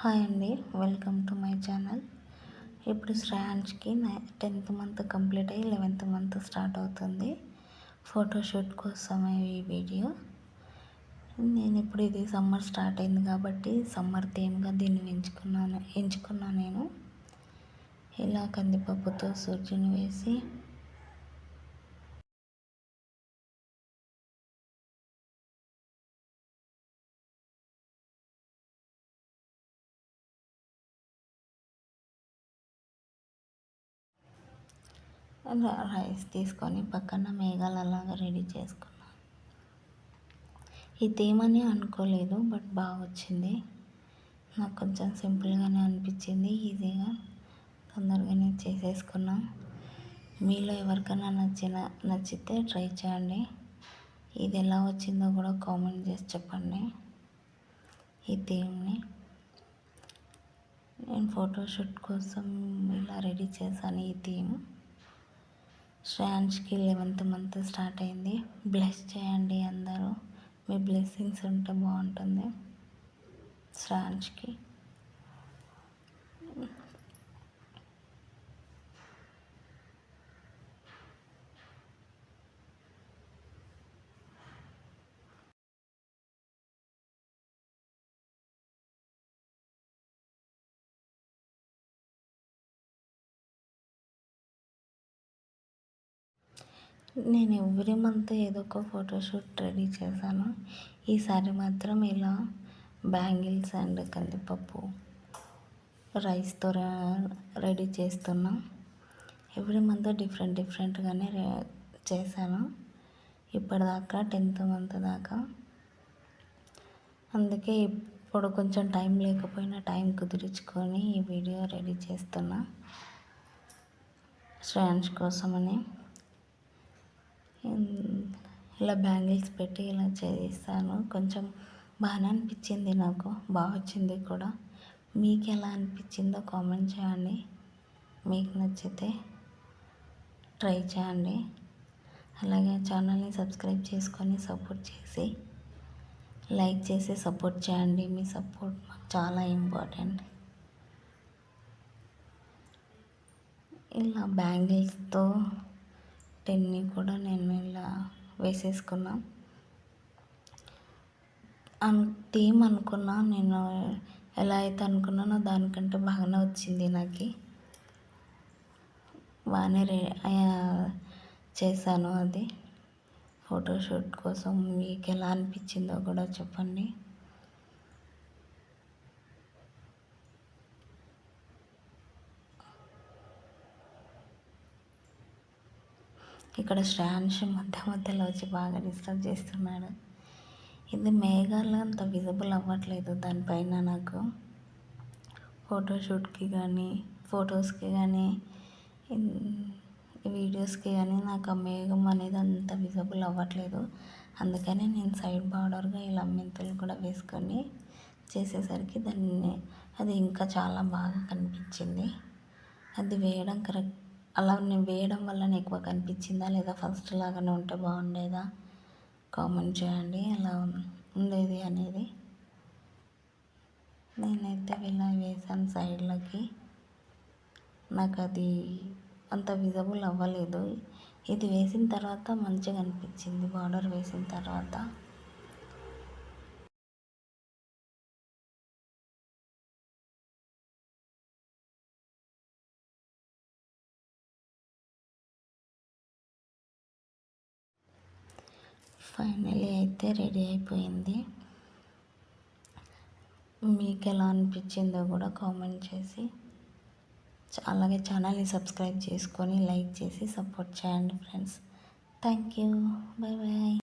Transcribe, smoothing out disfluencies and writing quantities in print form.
Hi అండి, welcome to my channel. ఇప్పుడు శ్రేయాన్ష్కి 10th month complete అయ్యి 11th మంత్ స్టార్ట్ అవుతుంది. ఫోటోషూట్ కోసమే ఈ వీడియో. నేను ఇప్పుడు ఇది సమ్మర్ స్టార్ట్ అయింది కాబట్టి సమ్మర్ థీమ్గా దీన్ని ఎంచుకున్నాను నేను. ఇలా కందిపప్పుతో సూర్యుని వేసి రైస్ తీసుకొని పక్కన మేఘాలలాగా రెడీ చేసుకున్నాను. ఈ థీమ్ అని అనుకోలేదు, బట్ బాగా వచ్చింది. నాకు కొంచెం సింపుల్గానే అనిపించింది, ఈజీగా తొందరగానే చేసేసుకున్నాం. మీలో ఎవరికైనా నచ్చితే ట్రై చేయండి. ఇది ఎలా వచ్చిందో కూడా కామెంట్ చేసి చెప్పండి. ఈ థీమ్ని నేను ఫోటోషూట్ కోసం ఇలా రెడీ చేశాను. ఈ థీమ్ శ్రేయాన్ష్కి 11th మంత్ స్టార్ట్ అయింది. బ్లెస్ చేయండి అందరూ, మీ బ్లెస్సింగ్స్ ఉంటే బాగుంటుంది శ్రేయాన్ష్కి. నేను ఎవ్రీ మంత్ ఏదో ఒక ఫోటోషూట్ రెడీ చేశాను. ఈసారి మాత్రం ఇలా బ్యాంగిల్స్ అండ్ కందిపప్పు రైస్తో రెడీ చేస్తున్నా. ఎవ్రీ మంత్ డిఫరెంట్గానే చేశాను ఇప్పటిదాకా 10th మంత్ దాకా. అందుకే ఇప్పుడు కొంచెం టైం లేకపోయినా టైం కుదిరించుకొని ఈ వీడియో రెడీ చేస్తున్నా శ్రేయాన్ష్ కోసమని. ఇలా బ్యాంగిల్స్ పెట్టి ఇలా చేస్తాను. కొంచెం బాగానే అనిపించింది, నాకు బాగా వచ్చింది కూడా. మీకు ఎలా అనిపించిందో కామెంట్ చేయండి. మీకు నచ్చితే ట్రై చేయండి. అలాగే ఛానల్ని సబ్స్క్రైబ్ చేసుకొని సపోర్ట్ చేసి లైక్ చేసి సపోర్ట్ చేయండి. మీ సపోర్ట్ మాకు చాలా ఇంపార్టెంట్. ఇలా బ్యాంగిల్స్తో టెన్ని కూడా నేను ఇలా వేసేసుకున్నా. థీమ్ అనుకున్నా, నేను ఎలా అయితే అనుకున్నానో దానికంటే బాగానే వచ్చింది. నాకు బాగానే చేశాను అది ఫోటోషూట్ కోసం. మీకు ఎలా అనిపించిందో కూడా చెప్పండి. ఇక్కడ శ్రేయాన్ష్ మధ్యలో వచ్చి బాగా డిస్టర్బ్ చేస్తున్నాడు. ఇది మేఘాలు అంత విజిబుల్ అవ్వట్లేదు దానిపైన. నాకు ఫోటోషూట్కి కానీ ఫొటోస్కి కానీ వీడియోస్కి కానీ నాకు ఆ మేఘం అనేది అంత విజిబుల్ అవ్వట్లేదు. అందుకని నేను సైడ్ బార్డర్గా ఇలా మెంతులు కూడా వేసుకొని చేసేసరికి అది ఇంకా చాలా బాగా కనిపించింది. అది వేయడం కరెక్ట్, అలా నేను వేయడం వల్ల ఎక్కువ కనిపించిందా లేదా ఫస్ట్ లాగానే ఉంటే బాగుండేదా కామెంట్ చేయండి. ఎలా ఉండేది అనేది. నేనైతే ఇలా వేసాను సైడ్లకి. నాకు అది అంత విజిబుల్ అవ్వలేదు. ఇది వేసిన తర్వాత మంచిగా అనిపించింది, బార్డర్ వేసిన తర్వాత. ఫైనలీ అయితే రెడీ అయిపోయింది. మీకు ఎలా అనిపించిందో కూడా కామెంట్ చేసి, అలాగే ఛానల్ని సబ్స్క్రైబ్ చేసుకొని లైక్ చేసి సపోర్ట్ చేయండి friends. Thank you. Bye bye.